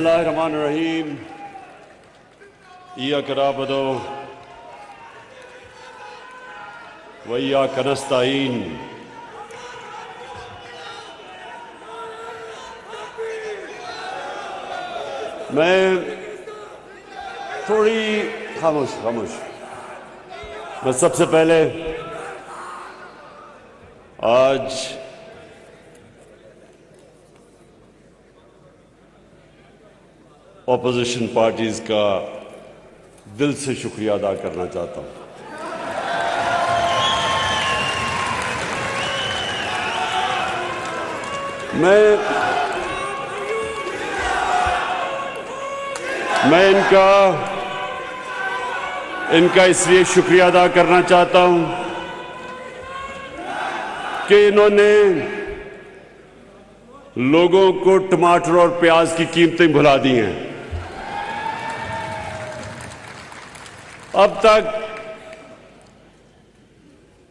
बिस्मिल्लाहिर्रहमानिर्रहीम। इय्याका नअबुदु व इय्याका नस्तईन। मैं थोड़ी खामोश। मैं सबसे पहले आज ऑपोजिशन पार्टीज का दिल से शुक्रिया अदा करना चाहता हूं। मैं इनका इसलिए शुक्रिया अदा करना चाहता हूं कि इन्होंने लोगों को टमाटर और प्याज की कीमतें भुला दी हैं। अब तक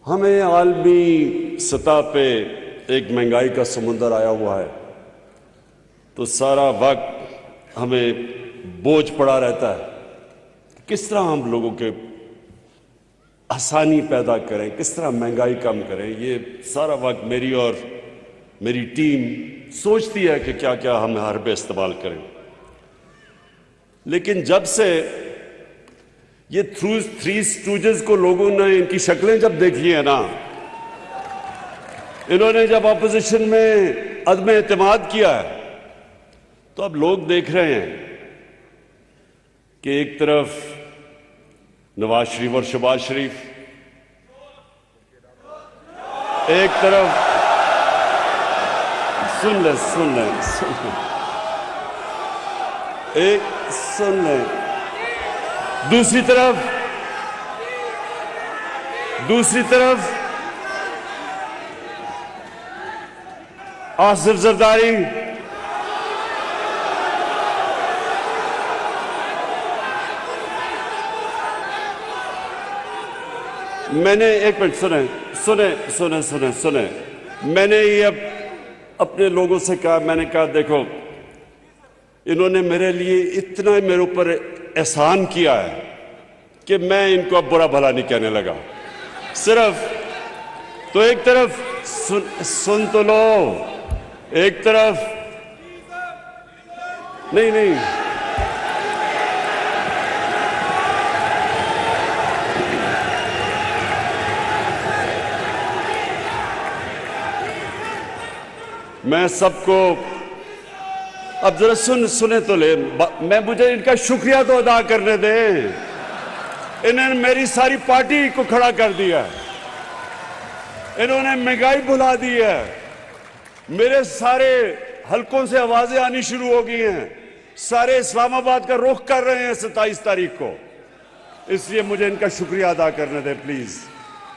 हमें आलमी सतह पे एक महंगाई का समुंदर आया हुआ है, तो सारा वक्त हमें बोझ पड़ा रहता है कि किस तरह हम लोगों के आसानी पैदा करें, किस तरह महंगाई कम करें। ये सारा वक्त मेरी और मेरी टीम सोचती है कि क्या क्या हम हरबे इस्तेमाल करें। लेकिन जब से ये थ्री स्टूजेस को लोगों ने इनकी शक्लें जब देखी है ना, इन्होंने जब अपोजिशन में अदम एतमाद किया है, तो अब लोग देख रहे हैं कि एक तरफ नवाज शरीफ और शहबाज शरीफ, एक तरफ सुन ले, दूसरी तरफ आसिफ जरदारी, मैंने एक मिनट सुने। मैंने ये अपने लोगों से कहा, मैंने कहा देखो, इन्होंने मेरे लिए इतना मेरे ऊपर एहसान किया है कि मैं इनको अब बुरा भला नहीं कहने लगा। सिर्फ तो एक तरफ सुन तो लो, एक तरफ नहीं मैं सबको अब जरा सुने तो ले। मुझे इनका शुक्रिया तो अदा करने दें। इन्होंने मेरी सारी पार्टी को खड़ा कर दिया, इन्होंने महंगाई भुला दी है, मेरे सारे हलकों से आवाजें आनी शुरू हो गई हैं, सारे इस्लामाबाद का रुख कर रहे हैं 27 तारीख को। इसलिए मुझे इनका शुक्रिया अदा करने दें प्लीज।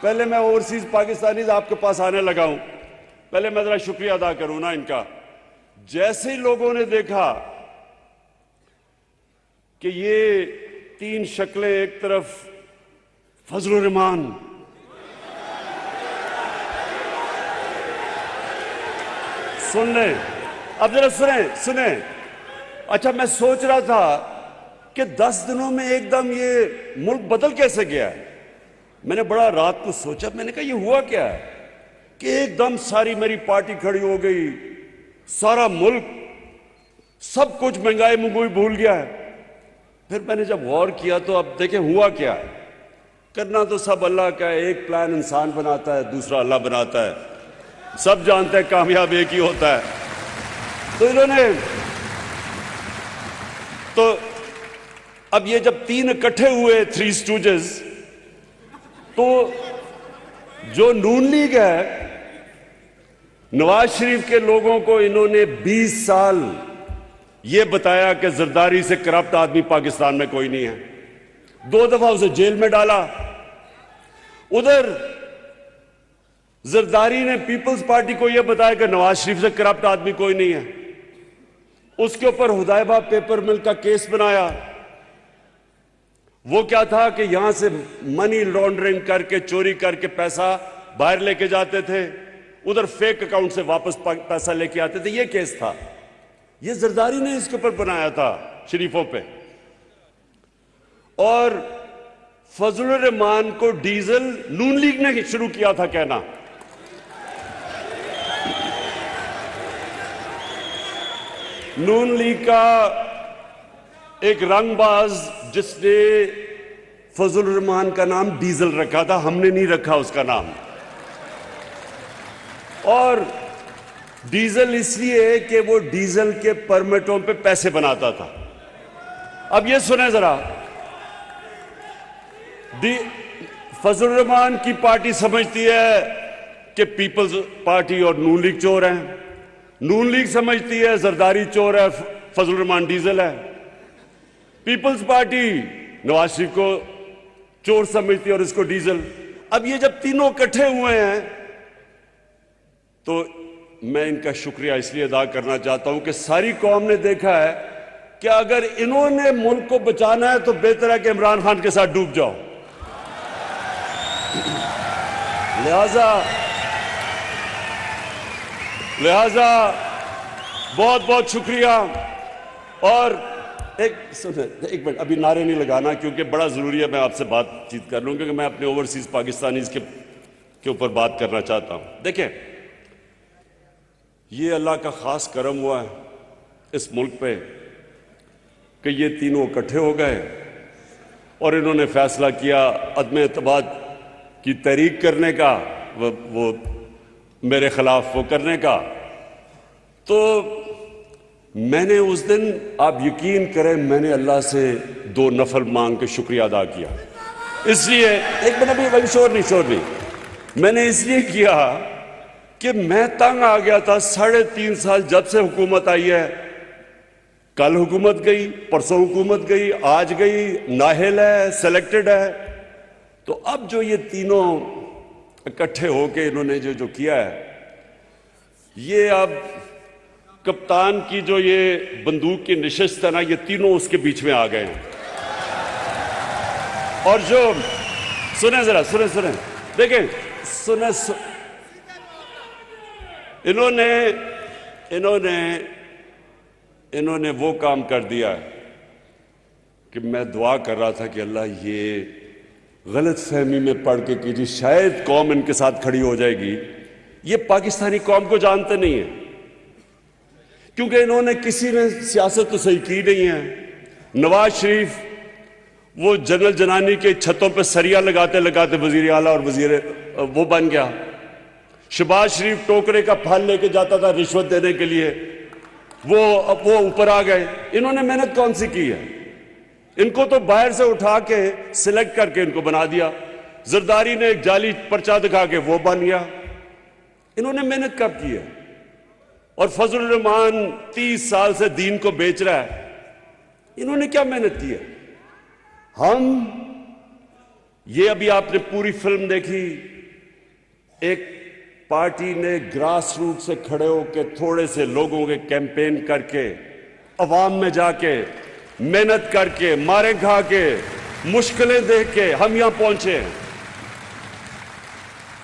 पहले मैं ओवरसीज पाकिस्तानी आपके पास आने लगा हूं, पहले मैं जरा शुक्रिया अदा करूं ना इनका। जैसे ही लोगों ने देखा कि ये तीन शक्लें, एक तरफ फजलुर रहमान, सुन ले, अब जरा सुने। अच्छा, मैं सोच रहा था कि 10 दिनों में एकदम ये मुल्क बदल कैसे गया है। मैंने बड़ा रात को सोचा, मैंने कहा ये हुआ क्या है कि एकदम सारी मेरी पार्टी खड़ी हो गई, सारा मुल्क सब कुछ महंगाई भूल गया है। फिर मैंने जब गौर किया तो अब देखें हुआ क्या है। करना तो सब अल्लाह का है, एक प्लान इंसान बनाता है, दूसरा अल्लाह बनाता है। सब जानते हैं कामयाब एक ही होता है। तो इन्होंने तो अब ये जब तीन इकट्ठे हुए थ्री स्टूजेस, तो जो नून लीग है, नवाज शरीफ के लोगों को इन्होंने 20 साल ये बताया कि जरदारी से करप्ट आदमी पाकिस्तान में कोई नहीं है। 2 दफा उसे जेल में डाला। उधर जरदारी ने पीपल्स पार्टी को यह बताया कि नवाज शरीफ से करप्ट आदमी कोई नहीं है। उसके ऊपर हुदैबा पेपर मिल का केस बनाया। वो क्या था कि यहां से मनी लॉन्ड्रिंग करके, चोरी करके पैसा बाहर लेके जाते थे, उधर फेक अकाउंट से वापस पैसा लेके आते थे। ये केस था। ये जरदारी ने इसके ऊपर बनाया था शरीफों पे। और फजलुर रहमान को डीजल नून लीग ने शुरू किया था कहना। नून लीग का एक रंगबाज जिसने फजलुर रहमान का नाम डीजल रखा था, हमने नहीं रखा उसका नाम। और डीजल इसलिए कि वो डीजल के परमिटों पे पैसे बनाता था। अब ये सुने जरा, फजलुर रहमान की पार्टी समझती है कि पीपल्स पार्टी और नून लीग चोर हैं, नून लीग समझती है जरदारी चोर है, फजलुर रहमान डीजल है। पीपल्स पार्टी नवाज शरीफ को चोर समझती है और इसको डीजल। अब ये जब तीनों इकट्ठे हुए हैं तो मैं इनका शुक्रिया इसलिए अदा करना चाहता हूं कि सारी कौम ने देखा है कि अगर इन्होंने मुल्क को बचाना है तो बेहतर है कि इमरान खान के साथ डूब जाओ। लिहाजा बहुत बहुत शुक्रिया। और एक मिनट, अभी नारे नहीं लगाना क्योंकि बड़ा जरूरी है, मैं आपसे बातचीत कर लूं क्योंकि मैं अपने ओवरसीज पाकिस्तानीज के ऊपर बात करना चाहता हूं। देखिए, ये अल्लाह का खास करम हुआ है इस मुल्क पे कि ये तीनों इकट्ठे हो गए और इन्होंने फैसला किया अदम एतमाद की तहरीक करने का, वो मेरे खिलाफ वो करने का। तो मैंने उस दिन, आप यकीन करें, मैंने अल्लाह से 2 नफल मांग के शुक्रिया अदा किया। इसलिए एक मिनट, भी वही शोर नहीं, मैंने इसलिए किया कि मैं तंग आ गया था। 3.5 साल जब से हुकूमत आई है, कल हुकूमत गई, परसों हुकूमत गई, आज गई, नाहिल है, सिलेक्टेड है। तो अब जो ये तीनों इकट्ठे होके इन्होंने जो किया है, ये अब कप्तान की जो ये बंदूक की निशिस्त है ना, ये तीनों उसके बीच में आ गए हैं। और जो सुने जरा, सुने देखें, इन्होंने वो काम कर दिया कि मैं दुआ कर रहा था कि अल्लाह ये गलत फहमी में पढ़ के कीजिए, शायद कौम इनके साथ खड़ी हो जाएगी। ये पाकिस्तानी कौम को जानते नहीं है क्योंकि इन्होंने किसी ने सियासत तो सही की नहीं है। नवाज शरीफ वो जनरल जनानी के छतों पे सरिया लगाते लगाते वजीर आला और वजीर वो बन गया। शहबाज शरीफ टोकरे का फल लेके जाता था रिश्वत देने के लिए, वो ऊपर आ गए। इन्होंने मेहनत कौन सी की है? इनको तो बाहर से उठा के सिलेक्ट करके इनको बना दिया। जरदारी ने एक जाली पर्चा दिखा के वो बन गया। इन्होंने मेहनत कब की है? और फजलुर रहमान 30 साल से दीन को बेच रहा है, इन्होंने क्या मेहनत की है? हम ये अभी आपने पूरी फिल्म देखी, एक पार्टी ने ग्रास रूट से खड़े होकर थोड़े से लोगों के कैंपेन करके अवाम में जाके मेहनत करके मारे खा के मुश्किलें देख के हम यहां पहुंचे हैं।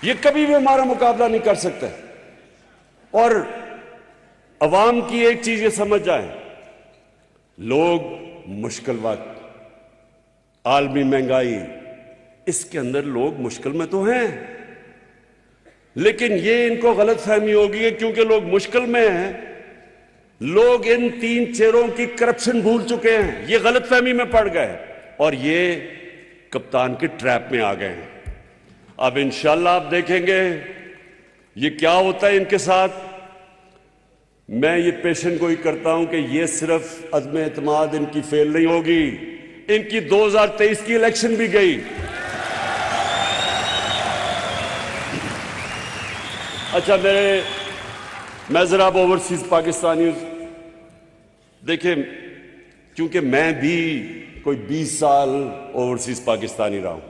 ये कभी भी हमारा मुकाबला नहीं कर सकते। और अवाम की एक चीज ये समझ जाए, लोग मुश्किल वक्त, आलमी महंगाई, इसके अंदर लोग मुश्किल में तो हैं, लेकिन ये इनको गलत फहमी होगी है क्योंकि लोग मुश्किल में हैं। लोग इन 3 चेहरों की करप्शन भूल चुके हैं, ये गलत फहमी में पड़ गए और ये कप्तान के ट्रैप में आ गए हैं। अब इंशाल्लाह आप देखेंगे ये क्या होता है इनके साथ। मैं ये पेशन गोई करता हूं कि ये सिर्फ अदम एतमाद इनकी फेल नहीं होगी, इनकी 2023 की इलेक्शन भी गई। अच्छा, मैं जरा अब ओवरसीज पाकिस्तानी देखिए, क्योंकि मैं भी कोई 20 साल ओवरसीज पाकिस्तानी रहा हूं।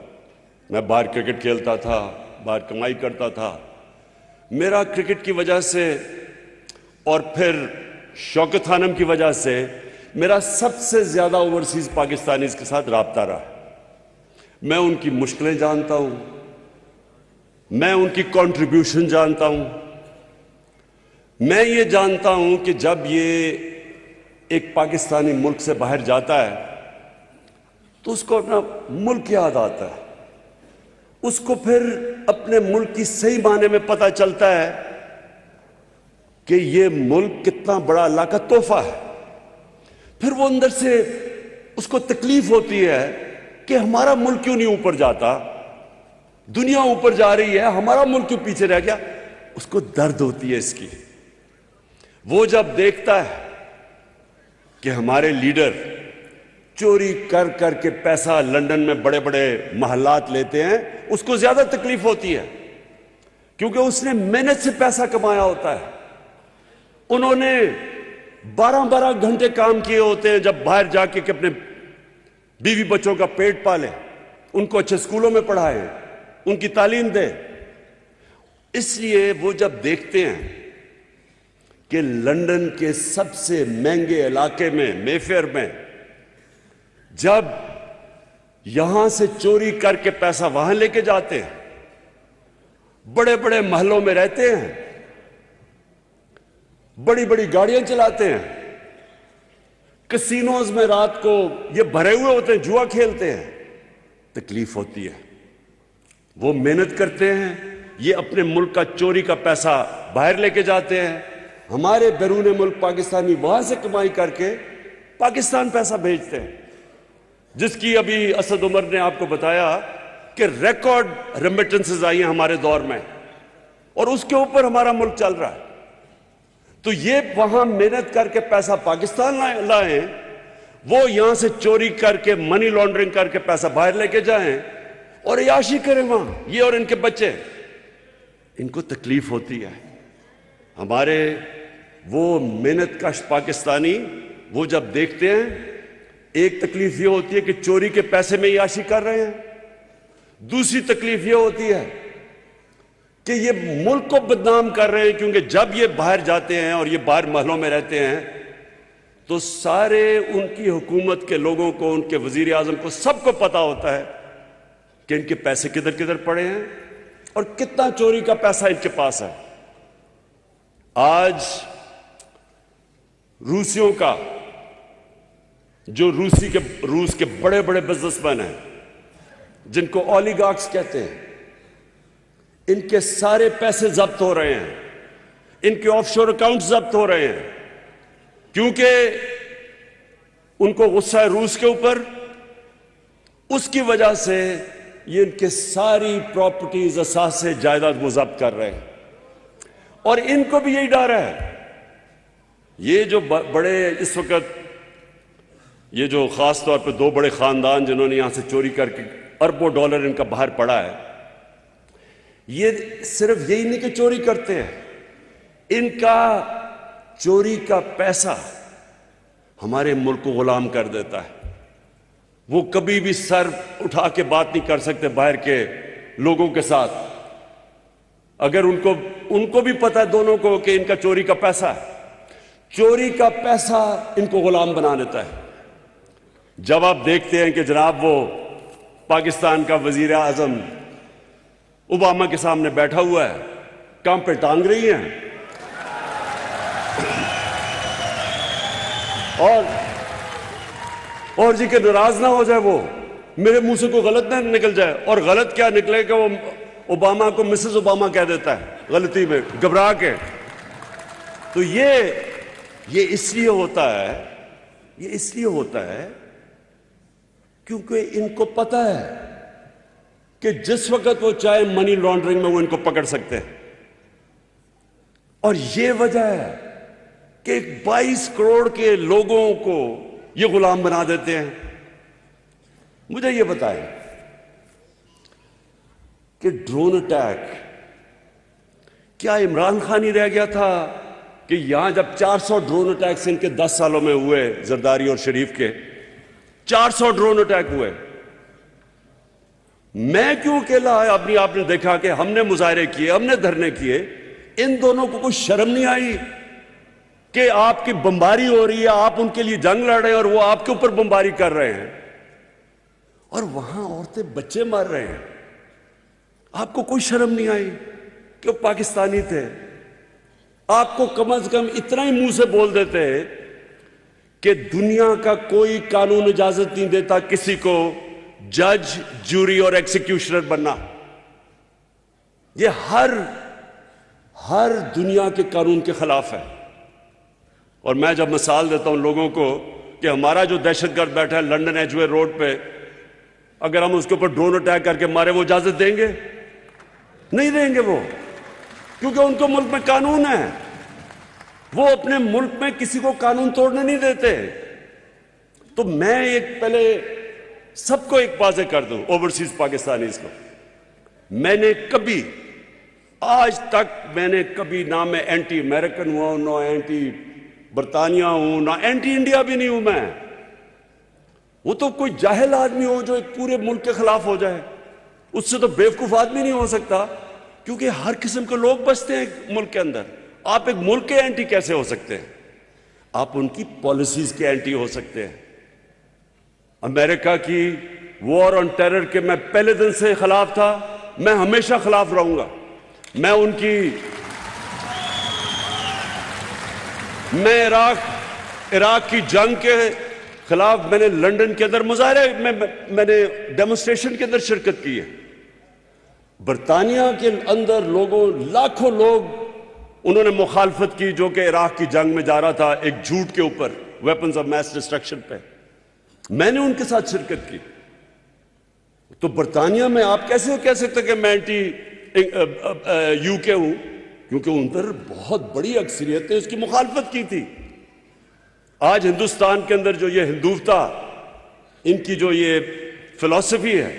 मैं बाहर क्रिकेट खेलता था, बाहर कमाई करता था। मेरा क्रिकेट की वजह से और फिर शौकत खानम की वजह से मेरा सबसे ज्यादा ओवरसीज पाकिस्तानीज के साथ राब्ता रहा। मैं उनकी मुश्किलें जानता हूं, मैं उनकी कंट्रीब्यूशन जानता हूं। मैं ये जानता हूं कि जब ये एक पाकिस्तानी मुल्क से बाहर जाता है तो उसको अपना मुल्क याद आता है, उसको फिर अपने मुल्क की सही माने में पता चलता है कि ये मुल्क कितना बड़ा अल्लाह का तोहफा है। फिर वो अंदर से उसको तकलीफ होती है कि हमारा मुल्क क्यों नहीं ऊपर जाता, दुनिया ऊपर जा रही है, हमारा मुल्क क्यों पीछे रह गया। उसको दर्द होती है इसकी। वो जब देखता है कि हमारे लीडर चोरी कर करके पैसा लंदन में बड़े बड़े महलात लेते हैं, उसको ज्यादा तकलीफ होती है, क्योंकि उसने मेहनत से पैसा कमाया होता है। उन्होंने 12-12 घंटे काम किए होते हैं जब बाहर जाके कि अपने बीवी बच्चों का पेट पाले, उनको अच्छे स्कूलों में पढ़ाए, उनकी तालीम दे। इसलिए वो जब देखते हैं कि लंदन के सबसे महंगे इलाके में, मेफेयर में, जब यहां से चोरी करके पैसा वहां लेके जाते हैं, बड़े बड़े महलों में रहते हैं, बड़ी बड़ी गाड़ियां चलाते हैं, कैसीनोज में रात को ये भरे हुए होते हैं, जुआ खेलते हैं, तकलीफ होती है। वो मेहनत करते हैं, ये अपने मुल्क का चोरी का पैसा बाहर लेके जाते हैं, हमारे बैरून मुल्क पाकिस्तानी वहां से कमाई करके पाकिस्तान पैसा भेजते हैं, जिसकी अभी असद उमर ने आपको बताया कि रिकॉर्ड रेमिटेंसेस आई हैं हमारे दौर में, और उसके ऊपर हमारा मुल्क चल रहा है। तो ये वहां मेहनत करके पैसा पाकिस्तान लाएं, वो यहां से चोरी करके, मनी लॉन्ड्रिंग करके पैसा बाहर लेके जाएं और याशी करें वहां, ये और इनके बच्चे। इनको तकलीफ होती है। हमारे वो मेहनत कश पाकिस्तानी वो जब देखते हैं, एक तकलीफ ये होती है कि चोरी के पैसे में याशी कर रहे हैं, दूसरी तकलीफ ये होती है कि ये मुल्क को बदनाम कर रहे हैं, क्योंकि जब ये बाहर जाते हैं और ये बाहर महलों में रहते हैं तो सारे उनकी हुकूमत के लोगों को, उनके वजीर आजम को, सबको पता होता है कि इनके पैसे किधर किधर पड़े हैं और कितना चोरी का पैसा इनके पास है। आज रूसियों का, जो रूस के बड़े बड़े बिजनेसमैन हैं, जिनको ओलिगार्क्स कहते हैं, इनके सारे पैसे जब्त हो रहे हैं, इनके ऑफशोर अकाउंट जब्त हो रहे हैं, क्योंकि उनको गुस्सा है रूस के ऊपर। उसकी वजह से ये इनके सारी प्रॉपर्टीज, असासे, जायदाद वो जब्त कर रहे हैं, और इनको भी यही डर है। ये जो बड़े इस वक्त, ये जो खास तौर पे 2 बड़े खानदान जिन्होंने यहां से चोरी करके अरबों डॉलर इनका बाहर पड़ा है, ये सिर्फ यही नहीं कि चोरी करते हैं, इनका चोरी का पैसा हमारे मुल्क को गुलाम कर देता है। वो कभी भी सर उठा के बात नहीं कर सकते बाहर के लोगों के साथ, अगर उनको भी पता है दोनों को कि इनका चोरी का पैसा है। चोरी का पैसा इनको गुलाम बना देता है। जब आप देखते हैं कि जनाब वो पाकिस्तान का वजीर आजम ओबामा के सामने बैठा हुआ है, काम पे टांग रही हैं, और जी के नाराज ना हो जाए, वो मेरे मुंह से कोई गलत ना निकल जाए, और गलत क्या निकले कि वो ओबामा को मिसेस ओबामा कह देता है गलती में, घबरा के। तो ये इसलिए होता है क्योंकि इनको पता है कि जिस वक्त वो चाहे मनी लॉन्ड्रिंग में वो इनको पकड़ सकते हैं, और ये वजह है कि 22 करोड़ के लोगों को ये गुलाम बना देते हैं। मुझे ये बताएं कि ड्रोन अटैक, क्या इमरान खान ही रह गया था कि यहां जब 400 ड्रोन अटैक्स इनके 10 सालों में हुए, जरदारी और शरीफ के 400 ड्रोन अटैक हुए, मैं क्यों अकेला है? आपने देखा कि हमने मुजाहरे किए, हमने धरने किए, इन दोनों को कुछ शर्म नहीं आई कि आपकी बमबारी हो रही है, आप उनके लिए जंग लड़ रहे हैं और वो आपके ऊपर बमबारी कर रहे हैं, और वहां औरतें बच्चे मार रहे हैं। आपको कोई शर्म नहीं आई कि वो पाकिस्तानी थे? आपको कम से कम इतना ही मुंह से बोल देते कि दुनिया का कोई कानून इजाजत नहीं देता किसी को जज, जूरी और एक्सिक्यूशनर बनना। यह हर दुनिया के कानून के खिलाफ है। और मैं जब मिसाल देता हूं लोगों को कि हमारा जो दहशतगर्द बैठा है लंदन एजवे रोड पे, अगर हम उसके ऊपर ड्रोन अटैक करके मारे, वो इजाजत देंगे? नहीं देंगे वो, क्योंकि उनको मुल्क में कानून है। वो अपने मुल्क में किसी को कानून तोड़ने नहीं देते। तो मैं एक पहले सबको एक वाज़ेह कर दूं, ओवरसीज पाकिस्तानीज को, मैंने कभी आज तक मैंने कभी ना मैं एंटी अमेरिकन हुआ, ना एंटी बरतानिया हूं, ना एंटी इंडिया भी नहीं हूं मैं। वो तो कोई जाहिल आदमी हो जो एक पूरे मुल्क के खिलाफ हो जाए, उससे तो बेवकूफ आदमी नहीं हो सकता, क्योंकि हर किस्म के लोग बसते हैं मुल्क के अंदर। आप एक मुल्क के एंटी कैसे हो सकते हैं? आप उनकी पॉलिसीज के एंटी हो सकते हैं। अमेरिका की वॉर ऑन टेरर के मैं पहले दिन से खिलाफ था, मैं हमेशा खिलाफ रहूंगा। मैं इराक की जंग के खिलाफ मैंने लंदन के अंदर मुजाहरे मैंने डेमोन्स्ट्रेशन के अंदर शिरकत की है। बरतानिया के अंदर लाखों लोग उन्होंने मुखालफत की, जो कि इराक की जंग में जा रहा था एक झूठ के ऊपर, वेपन्स ऑफ मैस डिस्ट्रक्शन पे। मैंने उनके साथ शिरकत की। तो बरतानिया में आप कैसे कह सकते कि मैं एंटी यूके हूं, क्योंकि उन पर बहुत बड़ी अक्सरियत ने उसकी मुखालफत की थी। आज हिंदुस्तान के अंदर जो ये हिंदुत्वता, इनकी जो ये फिलॉसफी है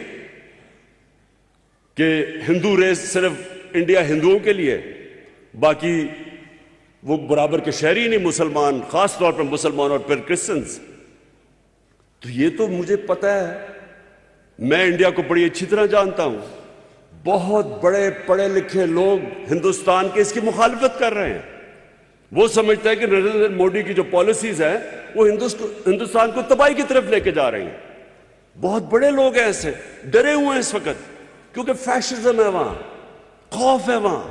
कि हिंदू रेस सिर्फ इंडिया हिंदुओं के लिए, बाकी वो बराबर के शहरी नहीं, मुसलमान, खास तौर पर मुसलमान और फिर क्रिश्चियंस। तो ये तो मुझे पता है, मैं इंडिया को बड़ी अच्छी तरह जानता हूं। बहुत बड़े पढ़े लिखे लोग हिंदुस्तान के इसकी मुखालफत कर रहे हैं। वो समझते हैं कि नरेंद्र मोदी की जो पॉलिसीज है वो हिंदुस्तान को तबाही की तरफ लेके जा रही हैं। बहुत बड़े लोग हैं ऐसे, डरे हुए हैं इस वक्त, क्योंकि फैशिज्म है वहां, खौफ है वहां,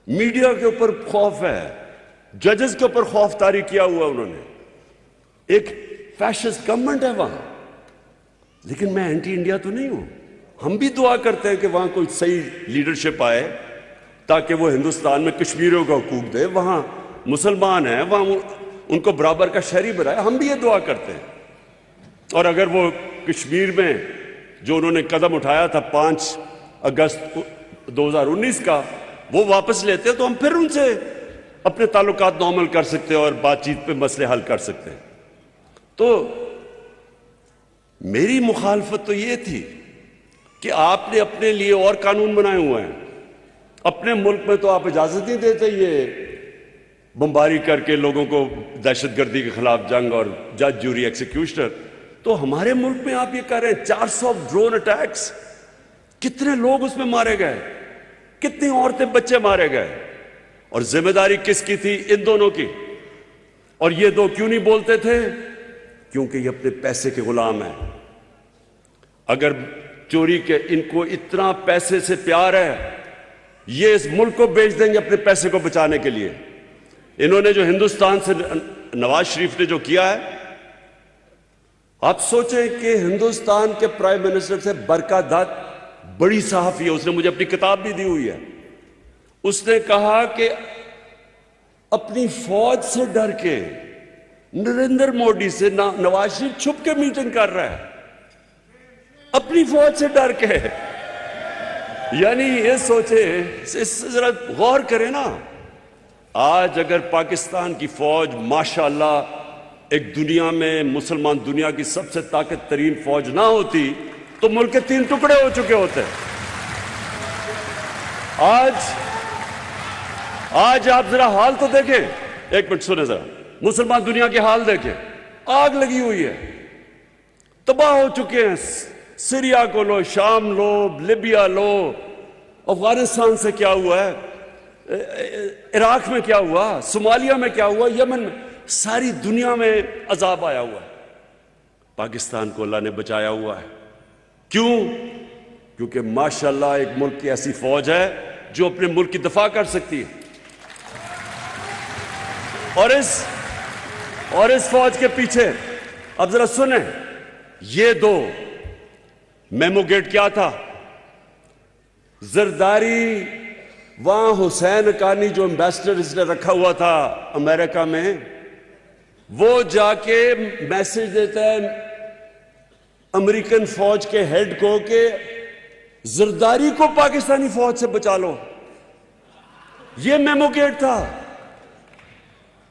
मीडिया के ऊपर खौफ है, जजेस के ऊपर खौफ तारी किया हुआ उन्होंने, एक फैशिस्ट गवर्नमेंट है वहां। लेकिन मैं एंटी इंडिया तो नहीं हूं। हम भी दुआ करते हैं कि वहां कोई सही लीडरशिप आए ताकि वो हिंदुस्तान में कश्मीरियों को हकूक दे, वहां मुसलमान हैं, वहां उनको बराबर का शहरी बनाए। हम भी ये दुआ करते हैं। और अगर वो कश्मीर में जो उन्होंने कदम उठाया था 5 अगस्त 2019 का, वो वापस लेते तो हम फिर उनसे अपने ताल्लुकात नॉर्मल कर सकते हैं और बातचीत पे मसले हल कर सकते हैं। तो मेरी मुखालफत तो ये थी कि आपने अपने लिए और कानून बनाए हुए हैं। अपने मुल्क में तो आप इजाजत नहीं देते ये बमबारी करके लोगों को दहशतगर्दी के खिलाफ जंग और जज, जूरी, एक्सिक्यूशनर। तो हमारे मुल्क में आप ये कह रहे हैं 400 ड्रोन अटैक्स, कितने लोग उसमें मारे गए, कितनी औरतें बच्चे मारे गए, और जिम्मेदारी किसकी थी? इन दोनों की। और ये दो क्यों नहीं बोलते थे? क्योंकि ये अपने पैसे के गुलाम हैं। अगर चोरी के इनको इतना पैसे से प्यार है, ये इस मुल्क को बेच देंगे अपने पैसे को बचाने के लिए। इन्होंने जो हिंदुस्तान से नवाज शरीफ ने जो किया है, आप सोचें कि हिंदुस्तान के प्राइम मिनिस्टर से बरका दत्त बड़ी सहाफी है, उसने मुझे अपनी किताब भी दी हुई है। उसने कहा कि अपनी फौज से डर के नरेंद्र मोदी से नवाज शरीफ छुप के मीटिंग कर रहा है, अपनी फौज से डर के। यानी ये सोचे, इससे जरा गौर करें ना। आज अगर पाकिस्तान की फौज माशाअल्लाह एक दुनिया में मुसलमान दुनिया की सबसे ताकत तरीन फौज ना होती तो मुल्क के 3 टुकड़े हो चुके होते। आज आप जरा हाल तो देखें, एक मिनट सुने जरा, मुसलमान दुनिया के हाल देखें, आग लगी हुई है, तबाह हो चुके हैं। सीरिया को लो, शाम लो, लिबिया लो, अफगानिस्तान से क्या हुआ है, इराक में क्या हुआ, सोमालिया में क्या हुआ, यमन में, सारी दुनिया में अजाब आया हुआ है। पाकिस्तान को अल्लाह ने बचाया हुआ है। क्यों? क्योंकि माशाअल्लाह एक मुल्क की ऐसी फौज है जो अपने मुल्क की दफा कर सकती है। और और इस फौज के पीछे, अब जरा सुने, ये दो मेमो गेट क्या था? जरदारी वहां हुसैन हक्कानी जो एम्बेसडर इसने रखा हुआ था अमेरिका में, वो जाके मैसेज देता है अमेरिकन फौज के हेड को कि जरदारी को पाकिस्तानी फौज से बचा लो। ये मेमो गेट था।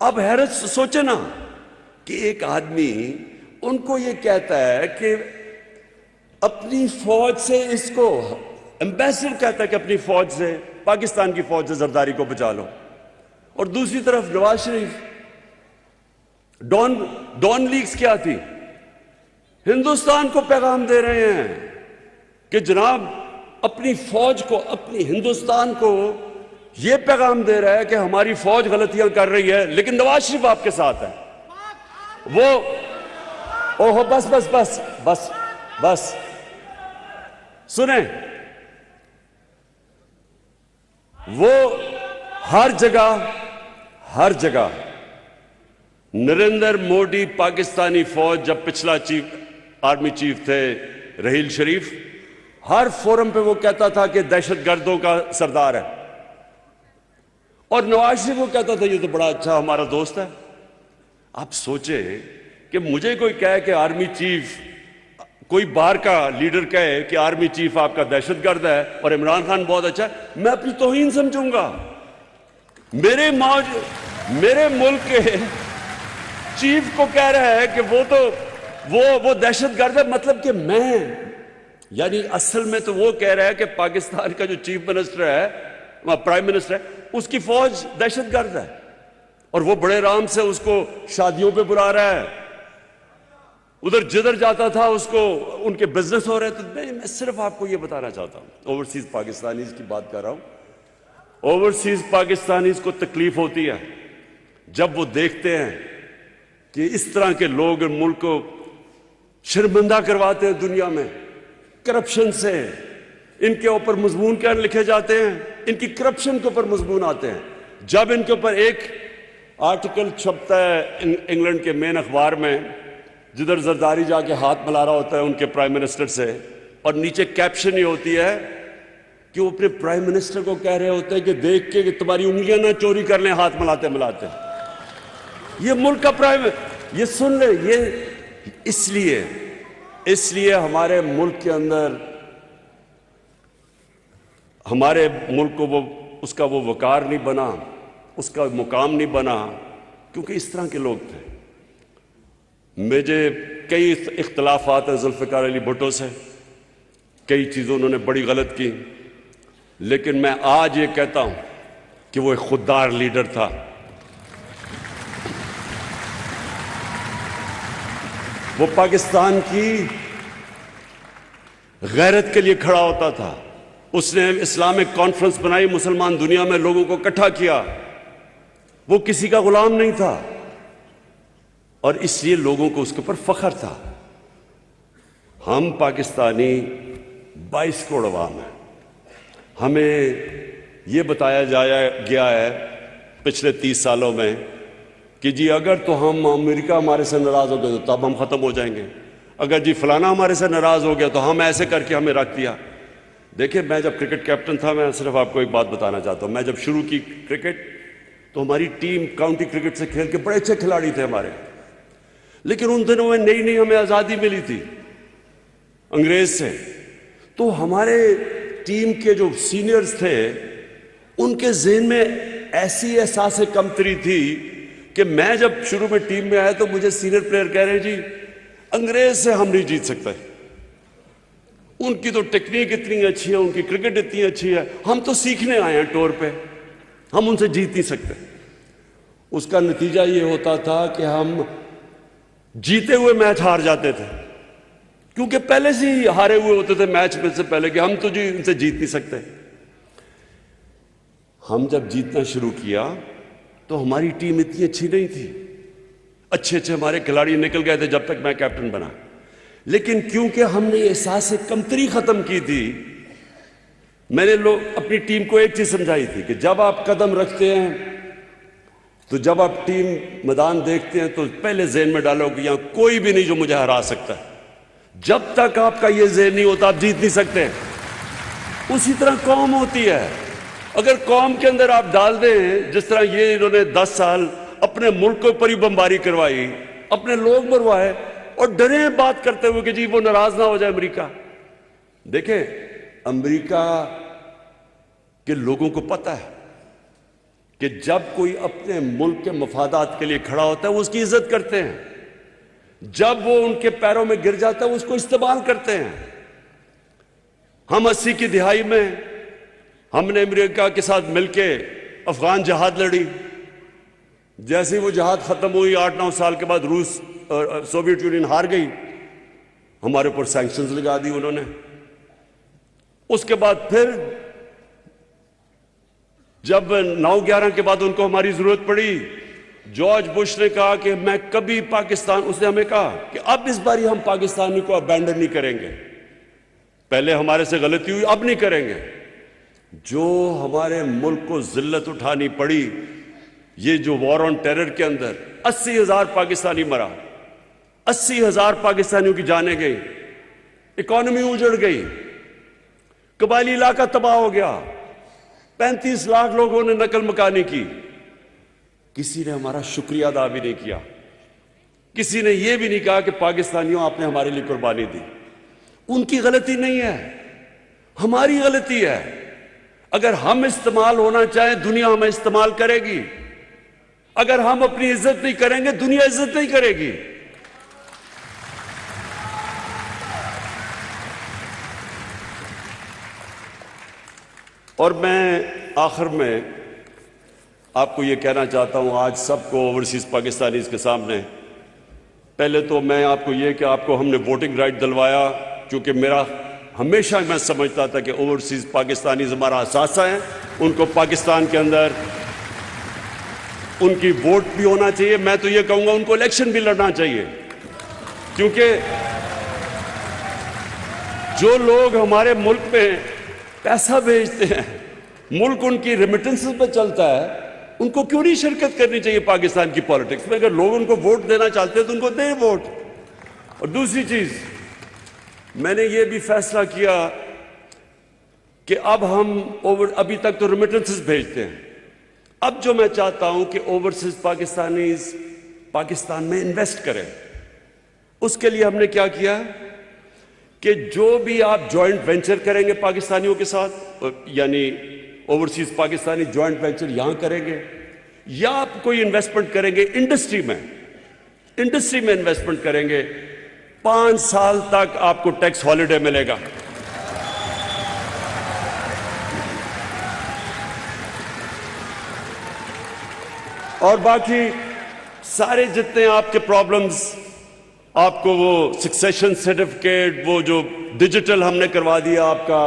अब हैरत सोचे ना कि एक आदमी उनको ये कहता है कि अपनी फौज से, इसको एम्बेसडर कहता है कि अपनी फौज से, पाकिस्तान की फौज से जरदारी को बचा लो, और दूसरी तरफ नवाज शरीफ, डॉन लीग्स क्या थी? हिंदुस्तान को पैगाम दे रहे हैं कि जनाब अपनी फौज को, अपनी हिंदुस्तान को यह पैगाम दे रहा है कि हमारी फौज गलतियां कर रही है, लेकिन नवाज शरीफ आपके साथ है। वो ओहो, बस बस बस बस बस सुने, वो हर जगह नरेंद्र मोदी, पाकिस्तानी फौज, जब पिछला आर्मी चीफ थे रहील शरीफ, हर फोरम पे वो कहता था कि दहशतगर्दों का सरदार है, और नवाज शरीफ वो कहता था ये तो बड़ा अच्छा हमारा दोस्त है। आप सोचे कि मुझे कोई कहे कि आर्मी चीफ, कोई बाहर का लीडर कहे कि आर्मी चीफ आपका दहशतगर्द है और इमरान खान बहुत अच्छा है, मैं अपनी तौहीन समझूंगा। मेरे मुल्क के चीफ को कह रहा है कि वो दहशतगर्द है, मतलब कि मैं, यानी असल में तो वो कह रहा है कि पाकिस्तान का जो चीफ मिनिस्टर है, प्राइम मिनिस्टर है, उसकी फौज दहशतगर्द है, और वो बड़े आराम से उसको शादियों पे बुला रहा है, उधर जिधर जाता था उसको उनके बिजनेस हो रहे थे। मैं सिर्फ आपको ये बताना चाहता हूं, ओवरसीज पाकिस्तानीज की बात कर रहा हूं। ओवरसीज पाकिस्तानीज को तकलीफ होती है जब वो देखते हैं कि इस तरह के लोग मुल्क को शर्मिंदा करवाते हैं दुनिया में, करप्शन से इनके ऊपर मजमून क्या लिखे जाते हैं, इनकी करप्शन के ऊपर मजमून आते हैं। जब इनके ऊपर एक आर्टिकल छपता है इंग्लैंड के मेन अखबार में, जिधर जरदारी जाके हाथ मिला रहा होता है उनके प्राइम मिनिस्टर से, और नीचे कैप्शन ये होती है कि वो अपने प्राइम मिनिस्टर को कह रहे होते हैं कि देख के कि तुम्हारी उंगलियां ना चोरी कर लें हाथ मिलाते मिलाते। ये मुल्क का प्राइम, ये सुन ले, ये इसलिए हमारे मुल्क के अंदर, हमारे मुल्क को उसका वो वकार नहीं बना, उसका मुकाम नहीं बना, क्योंकि इस तरह के लोग थे। मुझे कई इख्तलाफात हैं जुल्फ़िकार अली भुट्टो से, कई चीज़ों उन्होंने बड़ी गलत की, लेकिन मैं आज ये कहता हूं कि वो एक खुददार लीडर था। वो पाकिस्तान की गैरत के लिए खड़ा होता था। उसने इस्लामिक कॉन्फ्रेंस बनाई, मुसलमान दुनिया में लोगों को इकट्ठा किया। वो किसी का गुलाम नहीं था, और इसलिए लोगों को उसके ऊपर फख्र था। हम पाकिस्तानी 22 करोड़ अवाम हैं। हमें यह बताया गया है पिछले 30 सालों में कि जी अगर तो हम अमेरिका हमारे से नाराज हो गए तो तब हम खत्म हो जाएंगे, अगर जी फलाना हमारे से नाराज हो गया तो हम ऐसे करके हमें रख दिया। देखिए, मैं जब क्रिकेट कैप्टन था, मैं सिर्फ आपको एक बात बताना चाहता हूं। मैं जब शुरू की क्रिकेट तो हमारी टीम काउंटी क्रिकेट से खेल के बड़े अच्छे खिलाड़ी थे हमारे, लेकिन उन दिनों में नई हमें आज़ादी मिली थी अंग्रेज से। तो हमारे टीम के जो सीनियर्स थे उनके ज़हन में ऐसी एहसास कमतरी थी कि मैं जब शुरू में टीम में आया तो मुझे सीनियर प्लेयर कह रहे जी अंग्रेज से हम नहीं जीत सकते, उनकी तो टेक्निक इतनी अच्छी है, उनकी क्रिकेट इतनी अच्छी है, हम तो सीखने आए हैं टूर पे, हम उनसे जीत नहीं सकते। उसका नतीजा ये होता था कि हम जीते हुए मैच हार जाते थे, क्योंकि पहले से ही हारे हुए होते थे मैच में से पहले कि हम तो जी इनसे जीत नहीं सकते। हम जब जीतना शुरू किया तो हमारी टीम इतनी अच्छी नहीं थी, अच्छे हमारे खिलाड़ी निकल गए थे जब तक मैं कैप्टन बना, लेकिन क्योंकि हमने एहसास कमतरी खत्म की थी, मैंने अपनी टीम को एक चीज समझाई थी कि जब आप कदम रखते हैं तो जब आप टीम मैदान देखते हैं तो पहले ज़हन में डालो कि यहां कोई भी नहीं जो मुझे हरा सकता है। जब तक आपका यह ज़हन नहीं होता आप जीत नहीं सकते। उसी तरह कौम होती है। अगर कौम के अंदर आप डाल दें, जिस तरह ये इन्होंने 10 साल अपने मुल्क के ऊपर ही बमबारी करवाई, अपने लोग मरवाए और डरे बात करते हुए कि जी वो नाराज ना हो जाए अमेरिका। देखें, अमेरिका के लोगों को पता है कि जब कोई अपने मुल्क के मफादात के लिए खड़ा होता है वो उसकी इज्जत करते हैं, जब वो उनके पैरों में गिर जाता है वो उसको इस्तेमाल करते हैं। हम 80 की दिहाई में हमने अमेरिका के साथ मिलके अफगान जहाद लड़ी। जैसे ही वो जहाद खत्म हुई 8-9 साल के बाद रूस और सोवियत यूनियन हार गई, हमारे ऊपर सैंक्शंस लगा दी उन्होंने। उसके बाद फिर जब 9/11 के बाद उनको हमारी जरूरत पड़ी, जॉर्ज बुश ने कहा कि मैं कभी पाकिस्तान, उसने हमें कहा कि अब इस बारी हम पाकिस्तानी को अबैंडन नहीं करेंगे, पहले हमारे से गलती हुई अब नहीं करेंगे। जो हमारे मुल्क को जिल्लत उठानी पड़ी, ये जो वॉर ऑन टेरर के अंदर 80,000 पाकिस्तानी मरा, 80,000 पाकिस्तानियों की जानें गई, इकॉनमी उजड़ गई, कबायली इलाका तबाह हो गया, 35 लाख लोगों ने नकल मकानी की। किसी ने हमारा शुक्रिया अदा भी नहीं किया, किसी ने यह भी नहीं कहा कि पाकिस्तानियों आपने हमारे लिए कुर्बानी दी। उनकी गलती नहीं है, हमारी गलती है। अगर हम इस्तेमाल होना चाहें दुनिया हमें इस्तेमाल करेगी, अगर हम अपनी इज्जत नहीं करेंगे दुनिया इज्जत नहीं करेगी। और मैं आखिर में आपको यह कहना चाहता हूं आज सबको, ओवरसीज पाकिस्तानीज के सामने, पहले तो मैं आपको यह कि आपको हमने वोटिंग राइट दिलवाया, क्योंकि मेरा हमेशा मैं समझता था कि ओवरसीज पाकिस्तानीज हमारा असासा है, उनको पाकिस्तान के अंदर उनकी वोट भी होना चाहिए। मैं तो यह कहूंगा उनको इलेक्शन भी लड़ना चाहिए, क्योंकि जो लोग हमारे मुल्क में पैसा भेजते हैं, मुल्क उनकी रेमिटेंसेस पे चलता है, उनको क्यों नहीं शिरकत करनी चाहिए पाकिस्तान की पॉलिटिक्स में? अगर लोग उनको वोट देना चाहते हैं तो उनको दें वोट। और दूसरी चीज, मैंने ये भी फैसला किया कि अब हम अभी तक तो रेमिटेंसेस भेजते हैं, अब जो मैं चाहता हूं कि ओवरसीज पाकिस्तानीज पाकिस्तान में इन्वेस्ट करें। उसके लिए हमने क्या किया कि जो भी आप जॉइंट वेंचर करेंगे पाकिस्तानियों के साथ, यानी ओवरसीज पाकिस्तानी जॉइंट वेंचर यहां करेंगे, या आप कोई इन्वेस्टमेंट करेंगे इंडस्ट्री में इन्वेस्टमेंट करेंगे, 5 साल तक आपको टैक्स हॉलिडे मिलेगा। और बाकी सारे जितने आपके प्रॉब्लम्स, आपको वो सक्सेशन सर्टिफिकेट, वो जो डिजिटल हमने करवा दिया आपका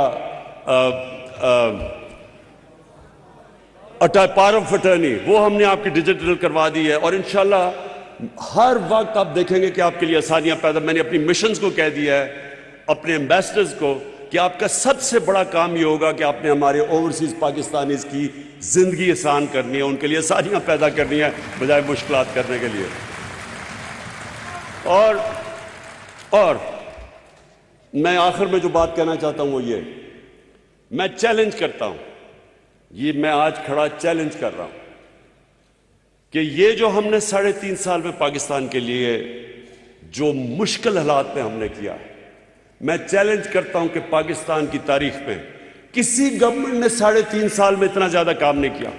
पावर ऑफ अटर्नी, वो हमने आपकी डिजिटल करवा दी है। और इंशाल्लाह हर वक्त आप देखेंगे कि आपके लिए आसानियां पैदा। मैंने अपनी मिशंस को कह दिया है, अपने एम्बेसडर्स को, कि आपका सबसे बड़ा काम ये होगा कि आपने हमारे ओवरसीज पाकिस्तानीज की जिंदगी आसान करनी है, उनके लिए आसानियां पैदा करनी है बजाय मुश्किलात करने के लिए। और मैं आखिर में जो बात कहना चाहता हूं वो ये, मैं चैलेंज करता हूं, ये मैं आज खड़ा चैलेंज कर रहा हूं कि ये जो हमने 3.5 साल में पाकिस्तान के लिए जो मुश्किल हालात में हमने किया, मैं चैलेंज करता हूं कि पाकिस्तान की तारीख में किसी गवर्नमेंट ने 3.5 साल में इतना ज्यादा काम नहीं किया।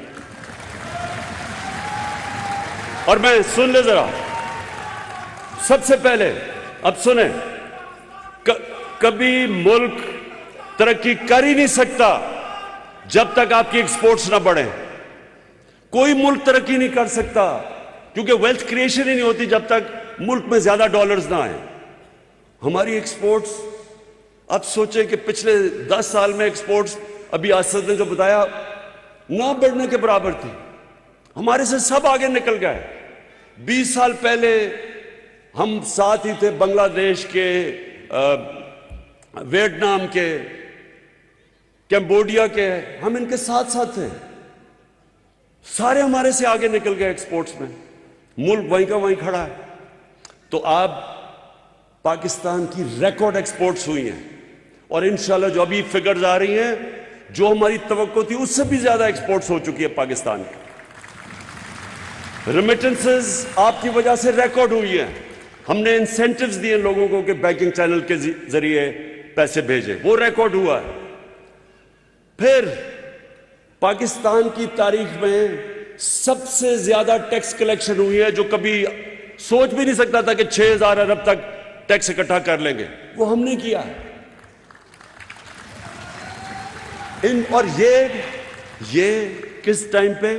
और मैं, सुन ले जरा, सबसे पहले अब सुने, कभी मुल्क तरक्की कर ही नहीं सकता जब तक आपकी एक्सपोर्ट्स ना बढ़े। कोई मुल्क तरक्की नहीं कर सकता, क्योंकि वेल्थ क्रिएशन ही नहीं होती जब तक मुल्क में ज्यादा डॉलर्स ना आए। हमारी एक्सपोर्ट्स, आप सोचे कि पिछले 10 साल में एक्सपोर्ट्स, अभी आसद ने जो बताया, ना बढ़ने के बराबर थी। हमारे से सब आगे निकल गए। 20 साल पहले हम साथ ही थे बांग्लादेश के, वियतनाम के, कैम्बोडिया के, हम इनके साथ साथ थे। सारे हमारे से आगे निकल गए एक्सपोर्ट्स में, मुल्क वहीं का वहीं खड़ा है। तो अब पाकिस्तान की रिकॉर्ड एक्सपोर्ट्स हुई हैं और इंशाल्लाह जो अभी फिगर्स आ रही हैं, जो हमारी तवक्को थी उससे भी ज्यादा एक्सपोर्ट्स हो चुकी है पाकिस्तान की। रेमिटेंसेस आपकी वजह से रिकॉर्ड हुई है। हमने इंसेंटिव्स दिए लोगों को कि बैंकिंग चैनल के जरिए पैसे भेजें, वो रिकॉर्ड हुआ है। फिर पाकिस्तान की तारीख में सबसे ज्यादा टैक्स कलेक्शन हुई है, जो कभी सोच भी नहीं सकता था कि 6000 अरब तक टैक्स इकट्ठा कर लेंगे, वो हमने किया है। और ये किस टाइम पे?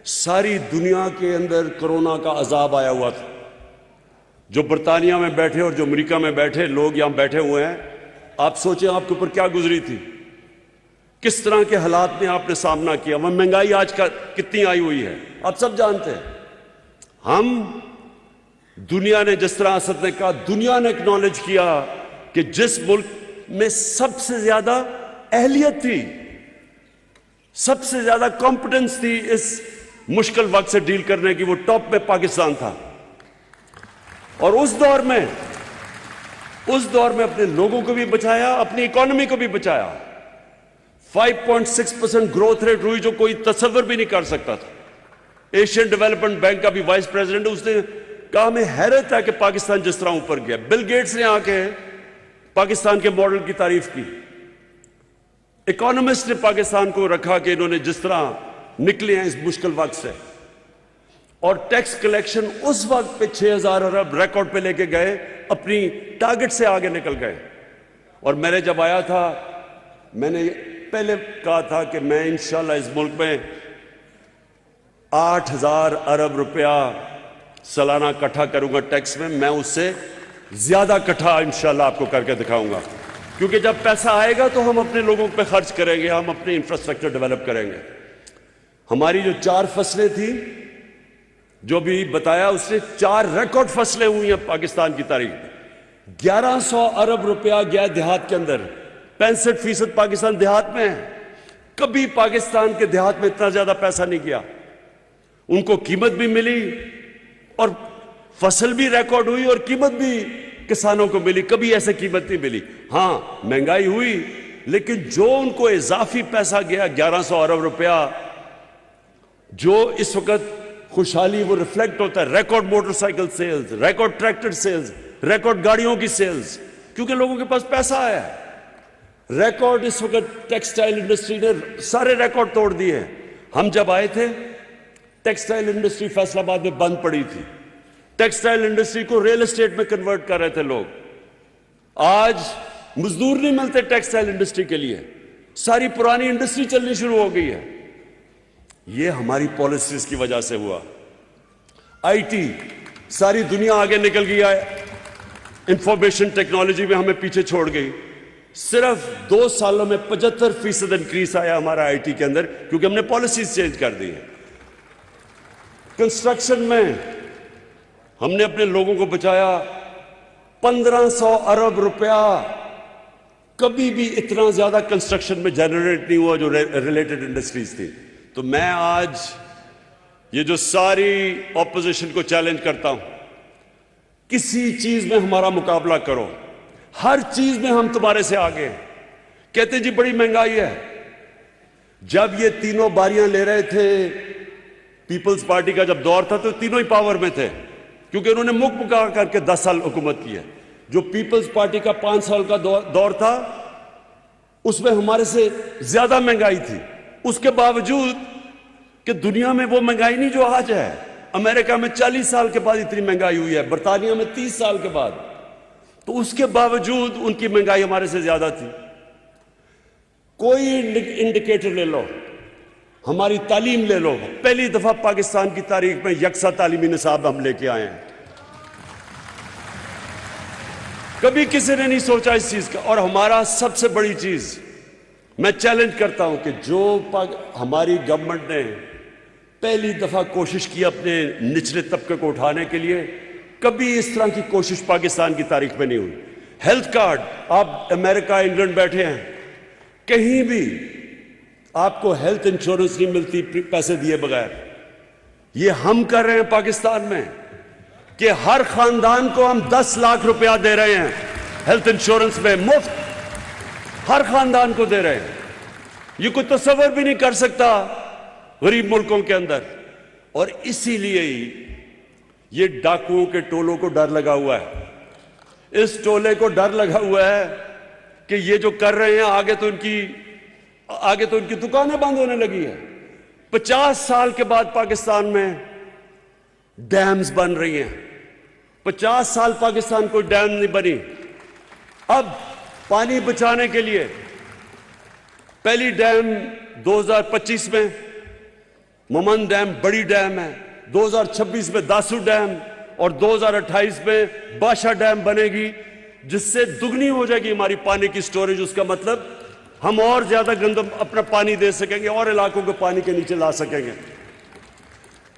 सारी दुनिया के अंदर कोरोना का अजाब आया हुआ था। जो बर्तानिया में बैठे और जो अमेरिका में बैठे लोग यहां बैठे हुए हैं, आप सोचें आपके ऊपर क्या गुजरी थी, किस तरह के हालात में आपने सामना किया। वह महंगाई आज का कितनी आई हुई है आप सब जानते हैं। हम दुनिया ने, जिस तरह असद ने कहा, दुनिया ने एक्नॉलेज किया कि जिस मुल्क में सबसे ज्यादा अहलियत थी, सबसे ज्यादा कॉम्पिटेंस थी इस मुश्किल वक्त से डील करने की, वो टॉप में पाकिस्तान था। और उस दौर में अपने लोगों को भी बचाया, अपनी इकोनॉमी को भी बचाया। 5.6% ग्रोथ रेट हुई, जो कोई तस्वर भी नहीं कर सकता था। एशियन डेवलपमेंट बैंक का भी वाइस प्रेसिडेंट, उसने कहा हमें हैरत है कि पाकिस्तान जिस तरह ऊपर गया। बिल गेट्स ने आके पाकिस्तान के मॉडल की तारीफ की। इकोनॉमिस्ट ने पाकिस्तान को रखा कि इन्होंने जिस तरह निकले हैं इस मुश्किल वक्त से। और टैक्स कलेक्शन उस वक्त पे 6000 अरब रिकॉर्ड पे लेके गए, अपनी टारगेट से आगे निकल गए। और मैंने जब आया था, मैंने पहले कहा था कि मैं इंशाल्लाह इस मुल्क में 8000 अरब रुपया सालाना इकट्ठा करूंगा टैक्स में। मैं उससे ज्यादा इकट्ठा इंशाल्लाह आपको करके दिखाऊंगा, क्योंकि जब पैसा आएगा तो हम अपने लोगों पे खर्च करेंगे, हम अपने इंफ्रास्ट्रक्चर डेवलप करेंगे। हमारी जो 4 फसलें थी, जो भी बताया, उससे 4 रिकॉर्ड फसलें हुई हैं पाकिस्तान की तारीख में। 1100 अरब रुपया गया देहात के अंदर। 65% पाकिस्तान देहात में है। कभी पाकिस्तान के देहात में इतना ज्यादा पैसा नहीं किया। उनको कीमत भी मिली और फसल भी रिकॉर्ड हुई और कीमत भी किसानों को मिली। कभी ऐसे कीमत नहीं मिली। हां, महंगाई हुई, लेकिन जो उनको इजाफी पैसा गया 1100 अरब रुपया, जो इस वक्त खुशहाली, वो रिफ्लेक्ट होता है record motorcycle sales, record tractor sales, record गाड़ियों की सेल्स, क्योंकि लोगों के पास पैसा आया है। रिकॉर्ड इस वक्त टेक्सटाइल इंडस्ट्री ने सारे रिकॉर्ड तोड़ दिए हैं। हम जब आए थे, टेक्सटाइल इंडस्ट्री फैसलाबाद में बंद पड़ी थी। टेक्सटाइल इंडस्ट्री को रियल एस्टेट में कन्वर्ट कर रहे थे लोग। आज मजदूर नहीं मिलते टेक्सटाइल इंडस्ट्री के लिए। सारी पुरानी इंडस्ट्री चलनी शुरू हो गई है। यह हमारी पॉलिसीज की वजह से हुआ। आईटी, सारी दुनिया आगे निकल गई है, इंफॉर्मेशन टेक्नोलॉजी में हमें पीछे छोड़ गई। सिर्फ 2 सालों में 75% इंक्रीज आया हमारा आईटी के अंदर, क्योंकि हमने पॉलिसीज चेंज कर दी है। कंस्ट्रक्शन में हमने अपने लोगों को बचाया। 1500 अरब रुपया कभी भी इतना ज्यादा कंस्ट्रक्शन में जनरेट नहीं हुआ जो रिलेटेड इंडस्ट्रीज थी। तो मैं आज ये जो सारी ऑपोजिशन को चैलेंज करता हूं, किसी चीज में हमारा मुकाबला करो, हर चीज में हम तुम्हारे से आगे हैं। कहते जी बड़ी महंगाई है। जब ये तीनों बारियां ले रहे थे, पीपल्स पार्टी का जब दौर था, तो तीनों ही पावर में थे, क्योंकि उन्होंने मुख मुका करके 10 साल हुकूमत की है। जो पीपल्स पार्टी का 5 साल का दौर था, उसमें हमारे से ज्यादा महंगाई थी। उसके बावजूद कि दुनिया में वो महंगाई नहीं जो आज है। अमेरिका में 40 साल के बाद इतनी महंगाई हुई है, बर्तानिया में 30 साल के बाद, तो उसके बावजूद उनकी महंगाई हमारे से ज्यादा थी। कोई इंडिकेटर ले लो, हमारी तालीम ले लो, पहली दफा पाकिस्तान की तारीख में यकसा तालीमी निसाब हम लेके आए हैं। कभी किसी ने नहीं सोचा इस चीज का। और हमारा सबसे बड़ी चीज, मैं चैलेंज करता हूं कि जो हमारी गवर्नमेंट ने पहली दफा कोशिश की अपने निचले तबके को उठाने के लिए, कभी इस तरह की कोशिश पाकिस्तान की तारीख में नहीं हुई। हेल्थ कार्ड, आप अमेरिका, इंग्लैंड बैठे हैं, कहीं भी आपको हेल्थ इंश्योरेंस नहीं मिलती पैसे दिए बगैर। ये हम कर रहे हैं पाकिस्तान में कि हर खानदान को हम 10 लाख रुपया दे रहे हैं हेल्थ इंश्योरेंस में, मुफ्त हर खानदान को दे रहे हैं। ये कोई तस्वर भी नहीं कर सकता गरीब मुल्कों के अंदर। और इसीलिए ही ये डाकुओं के टोलों को डर लगा हुआ है, इस टोले को डर लगा हुआ है कि ये जो कर रहे हैं आगे तो उनकी दुकानें बंद होने लगी है। 50 साल के बाद पाकिस्तान में डैम्स बन रही हैं। 50 साल पाकिस्तान कोई डैम नहीं बनी। अब पानी बचाने के लिए पहली डैम 2025 में मोमन डैम बड़ी डैम है, 2026 में दासू डैम और 2028 में बादशाह डैम बनेगी, जिससे दुगनी हो जाएगी हमारी पानी की स्टोरेज। उसका मतलब हम और ज्यादा गंदम अपना पानी दे सकेंगे और इलाकों को पानी के नीचे ला सकेंगे।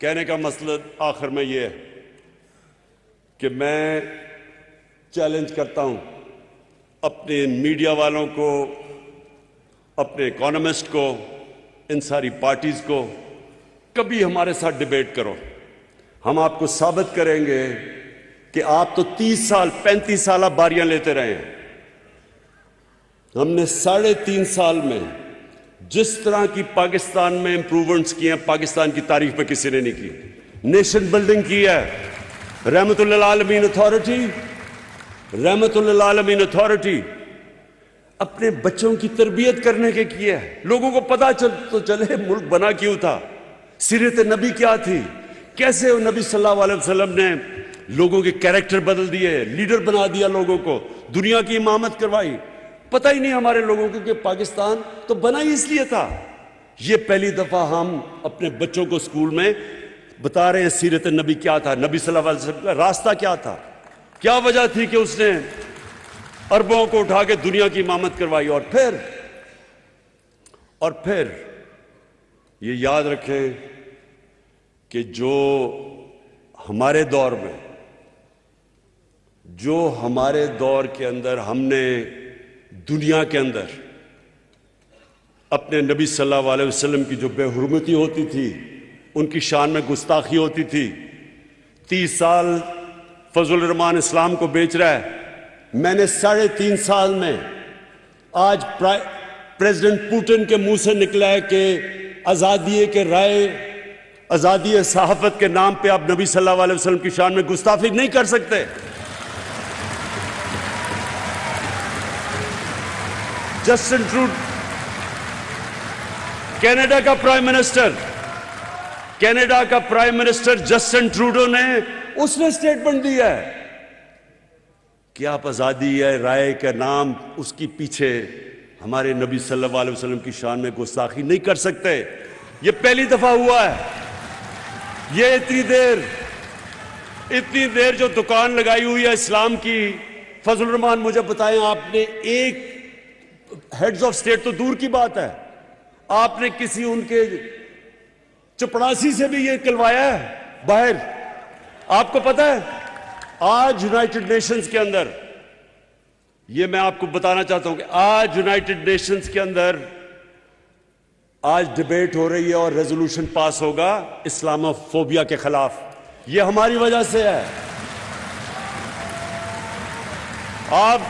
कहने का मसला आखिर में यह है कि मैं चैलेंज करता हूं अपने मीडिया वालों को, अपने इकोनॉमिस्ट को, इन सारी पार्टीज को, कभी हमारे साथ डिबेट करो। हम आपको साबित करेंगे कि आप तो 30 साल 35 साल बारियां लेते रहे हैं। हमने 3.5 साल में जिस तरह की पाकिस्तान में इंप्रूवमेंट्स किए हैं, पाकिस्तान की तारीफ में किसी ने नहीं की। नेशन बिल्डिंग की है, रहमतुल्लिल आलमीन अथॉरिटी अपने बच्चों की तरबियत करने के किए है। लोगों को पता चले मुल्क बना क्यों था, सीरत नबी क्या थी, कैसे नबी सल्लल्लाहु अलैहि वसल्लम ने लोगों के कैरेक्टर बदल दिए, लीडर बना दिया, लोगों को दुनिया की इमामत करवाई। पता ही नहीं हमारे लोगों को कि पाकिस्तान तो बना ही इसलिए था। ये पहली दफा हम अपने बच्चों को स्कूल में बता रहे हैं सीरत नबी क्या था, नबी सल्लल्लाहु अलैहि वसल्लम का रास्ता क्या था, क्या वजह थी कि उसने अरबों को उठा के दुनिया की इमामत करवाई। और फिर ये याद रखें कि जो हमारे दौर के अंदर हमने दुनिया के अंदर अपने नबी सल्लल्लाहु अलैहि वसल्लम की जो बेहुरमती होती थी, उनकी शान में गुस्ताखी होती थी। 30 साल फजल रहमान इस्लाम को बेच रहा है। मैंने 3.5 साल में आज प्रेसिडेंट पुतिन के मुंह से निकला है कि आजादी सहाफत के नाम पे आप नबी सल्लल्लाहु अलैहि वसल्लम की शान में गुस्ताखी नहीं कर सकते। जस्टिन ट्रूडो, कनाडा का प्राइम मिनिस्टर जस्टिन ट्रूडो ने उसने स्टेटमेंट दिया है कि आप आजादी है राय का नाम उसकी पीछे हमारे नबी सल्लल्लाहु अलैहि वसल्लम की शान में गुस्ताखी नहीं कर सकते। ये पहली दफा हुआ है। ये इतनी देर जो दुकान लगाई हुई है इस्लाम की, फजल रहमान मुझे बताएं, आपने एक हेड्स ऑफ स्टेट तो दूर की बात है, आपने किसी उनके चपड़ासी से भी ये निकलवाया है बाहर? आपको पता है आज यूनाइटेड नेशंस के अंदर, ये मैं आपको बताना चाहता हूं कि आज यूनाइटेड नेशंस के अंदर आज डिबेट हो रही है और रेजोल्यूशन पास होगा इस्लामोफोबिया के खिलाफ। ये हमारी वजह से है। आप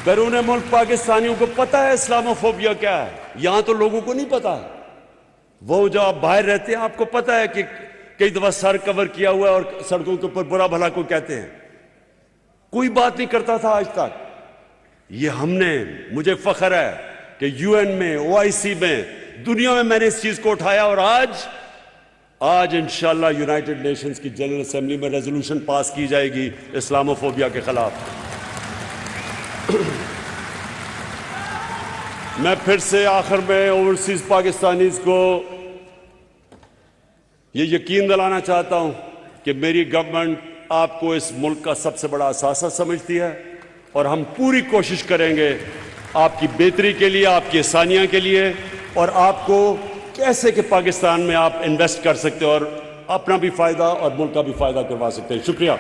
बैरून मुल्क पाकिस्तानियों को पता है इस्लामोफोबिया क्या है, यहां तो लोगों को नहीं पता। वो जो आप बाहर रहते हैं आपको पता है कि कई दफा सर कवर किया हुआ है और सड़कों के ऊपर बुरा भला को कहते हैं। कोई बात नहीं करता था आज तक। ये मुझे फख्र है कि यूएन में, ओआईसी में, दुनिया में मैंने इस चीज को उठाया और आज इंशाल्लाह यूनाइटेड नेशंस की जनरल असेंबली में रेजोल्यूशन पास की जाएगी इस्लामोफोबिया के खिलाफ। मैं फिर से आखिर में ओवरसीज पाकिस्तानीज को ये यकीन दिलाना चाहता हूं कि मेरी गवर्नमेंट आपको इस मुल्क का सबसे बड़ा असासा समझती है और हम पूरी कोशिश करेंगे आपकी बेहतरी के लिए, आपकी आसानियां के लिए, और आपको कैसे कि पाकिस्तान में आप इन्वेस्ट कर सकते हो और अपना भी फायदा और मुल्क का भी फायदा करवा सकते हैं। शुक्रिया।